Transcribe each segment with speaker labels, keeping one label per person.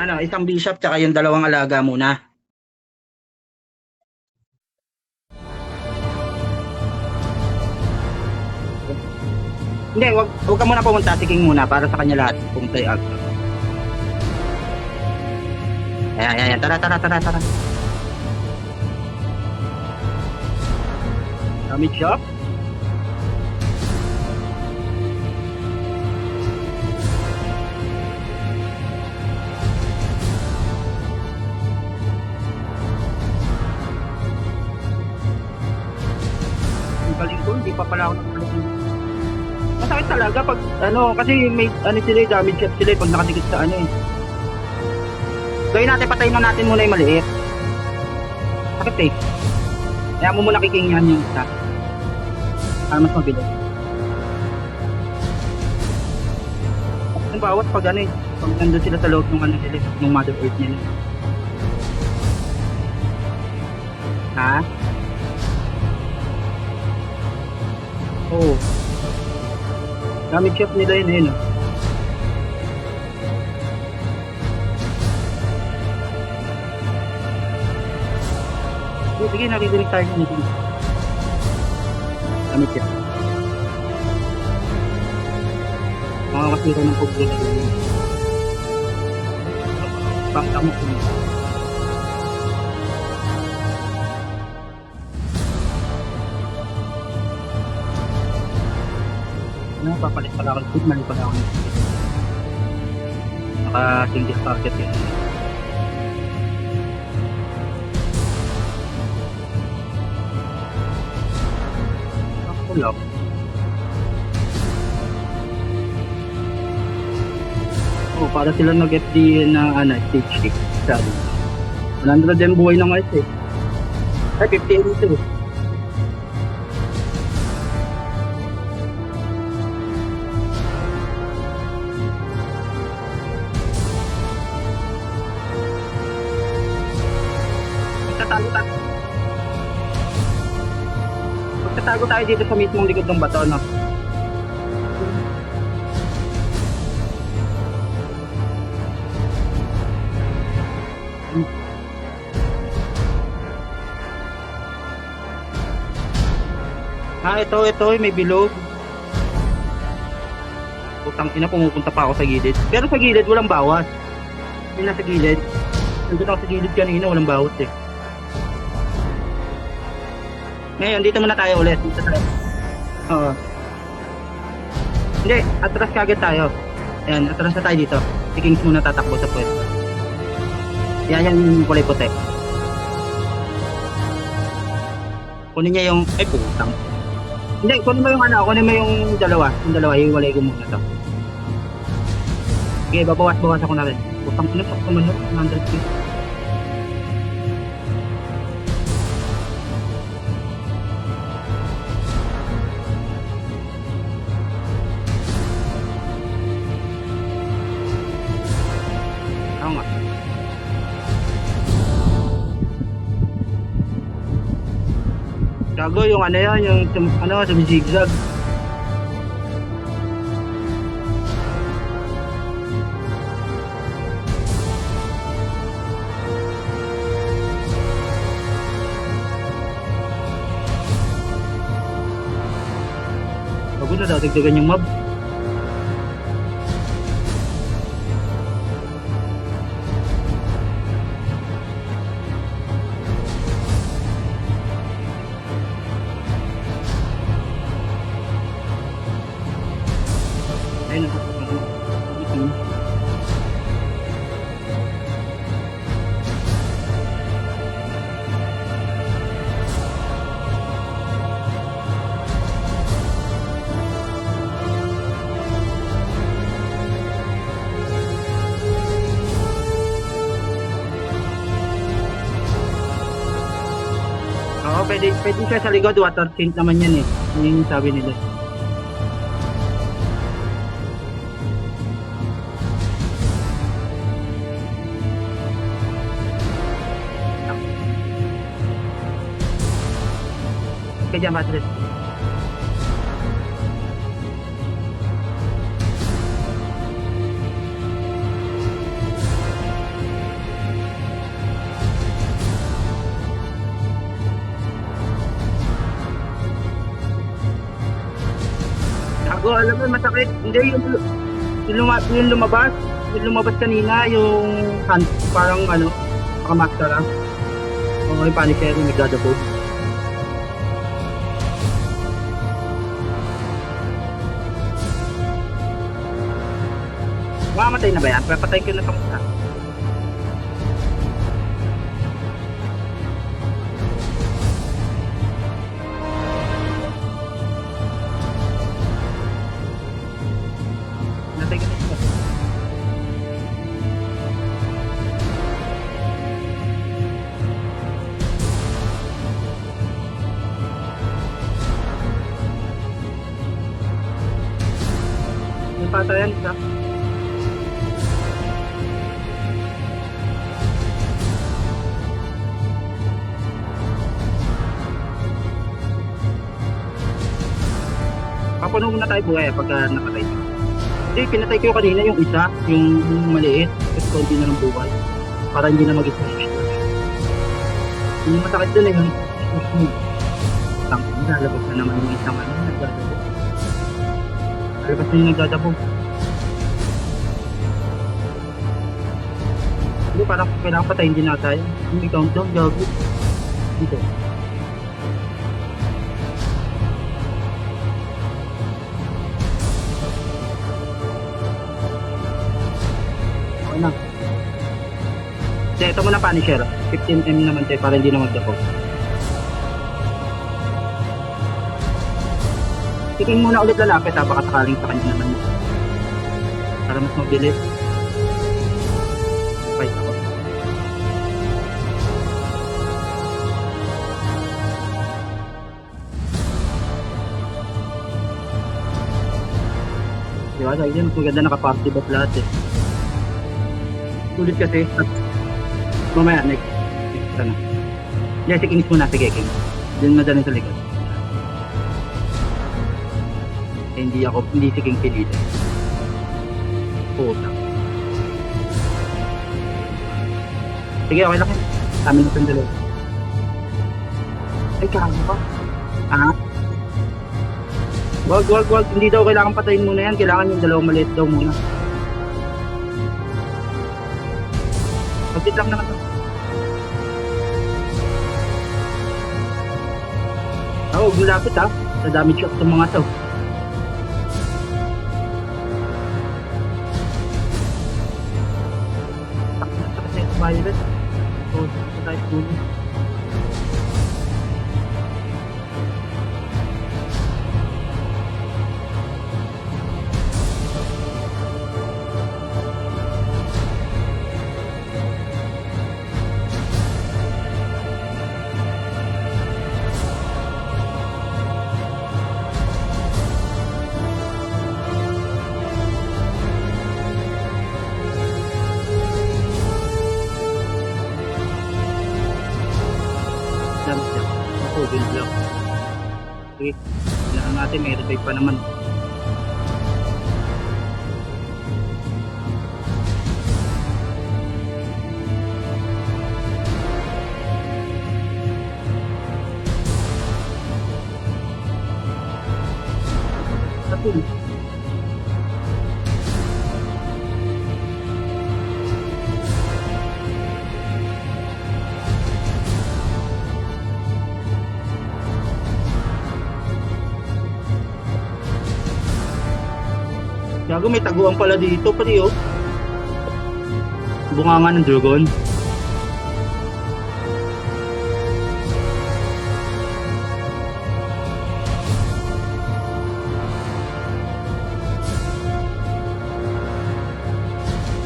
Speaker 1: Ano, isang bishop tsaka yung dalawang alaga muna. Hindi, wag ka muna pumunta. Si King muna para sa kanya lahat. Pumunta yung agro. Ayan, ayan, ayan. Tara, tara, tara, tara. Damage shop. Ang galing ko, hindi pa pala ako nakapalit. Masakit talaga pag ano, kasi may ano sila, damage shop sila pag nakadikit sa ano eh. Gawin natin, patayin na natin muna yung maliit. Sakit eh. Kaya mo muna kiking yan yung isa. Para mas mabilis. Ang bawat pag ano eh, pag nandun sila sa loob ng ano nila, ng Mother Earth nila. Ha? Oo. Damage shop nila yun eh, no? Sige, nakikinig tayo nito. Damage shop. Makakasira ng problema yun. Bangka mo kung ano, papalit pala ako ng food, mali pala ako ng food. Naka-single target yun. Pull up. Oh, para sila nag-FD na ano, stage 6. Sabi. 100 din buhay ng ice eh. Ay, 58 ito eh. Magtatago tayo dito sa mismong likod ng bato, no? Ito, may bilog. Putang ina, pumupunta pa ako sa gilid. Pero sa gilid, walang bawas. Yung nasa gilid. Nandun ako sa gilid kanina, walang bawas eh. Ngayon, dito muna tayo ulit. Dito tayo. Oo. Hindi, atras kagad tayo. Ayan, atras na tayo dito. Si Kings muna tatakbo sa pwesto. Yan yung kulay puti. Kunin niya yung... Ay, putang. Hindi, kunin mo yung ano, kunin mo yung dalawa. Yung dalawa, yung walay ko muna to. Okay, babawas ako na rin. Putang ina, sakto man yun. 100 feet. Oo nga. Gago yung ano yan, yung ano, sumizigzag. Gago na, dadagdagan yung mob. Ayun ako. Oo, pwede siya sa likod, water sink naman yan eh. Yun yung sabi nila. Kaya dyan, Patrick. Ako, alam mo, masakit. Hindi, yung lumabas. Yung lumabas kanina, yung hand, parang ano, nakamaskara. O yung Punisher, yung nagdadabog. Mamamatay na ba yan? Papatay ko na itong isa. Natay ko na isa. Yung patayan isa. Papuno muna tayo buhay pagka nakatay ka. Hindi, pinatay ko kanina yung isa, yung maliit. Kasi konti na ng buhay. Para hindi na mag-stress. Yung masakit dun eh, yung tangin, lalabas na naman yung isang ano, nagdadabog. Lalabas na yung nagdadabog. Hindi, parang kailangan patayin din na tayo. Yung countdown, gago. Dito. Okay na. Kaya ito muna Punisher. 15M naman tayo para hindi na magdabog. Tingin muna ulit lalapit ha, baka sakaling sa kanya naman. Para mas mabilis. Fight ako. Diba? Dahil yan, mas maganda naka-party bot lahat eh. Sulit kasi. Mamaya, next. Next na. Yeah, si Kings muna. Sige, Kings. Diyan madali sa likod. Eh, hindi si King pilitin. Puta. Sige, okay lang. Kami na itong dalawa. Ay, kakago pa. Ah? Wag. Hindi daw kailangan patayin muna yan. Kailangan yung dalawang maliit daw muna. Pagkit lang naman to. Oo, huwag lapit ha. Sa damage shot ng mga to. Takot sa kasi ito violet. So, sa tayo puno. Ako, build lang. Okay. Kailangan natin, may revive pa naman. Tapos. Gago, may taguan pala dito pati oh. Bunganga ng dragon.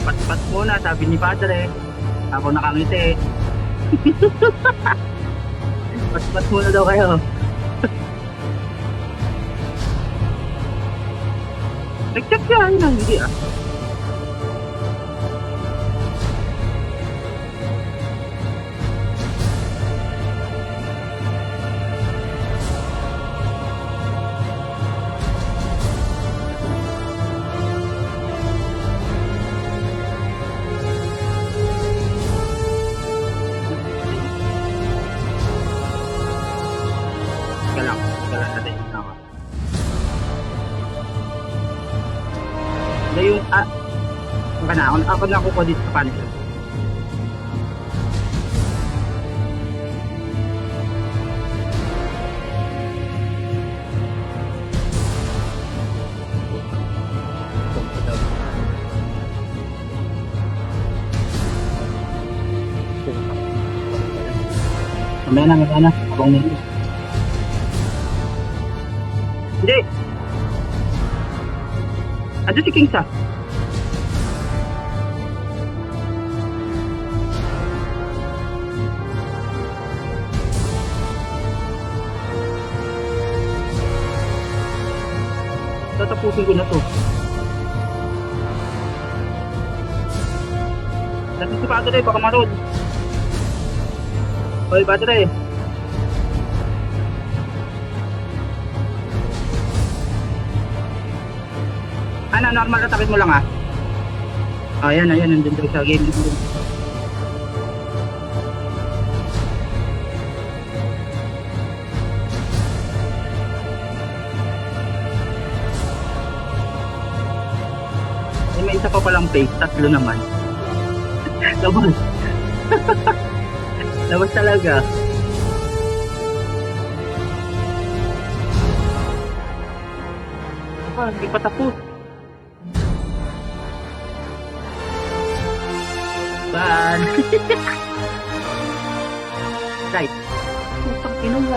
Speaker 1: Pat-pat muna, sabi ni Padre. Ako nakangiti. Pat-pat muna daw kayo. Nag-check siya, ayun na, hindi ah. Teka lang natin. Na yung, ako na kukuha dito sa Punisher. Mamaya na. Abang nito. Hindi. Ando si Kingsa. Tatapusin ko na to. Natin si Padre, baka marod. Hoy, Padre. Ano, normal na takit mo lang ah. Ayan, nandun tayo sa game. May isa pa palang face, tatlo naman. Labas. Labas talaga. Hindi pa tapos. Saan? Right. Putang ina mo.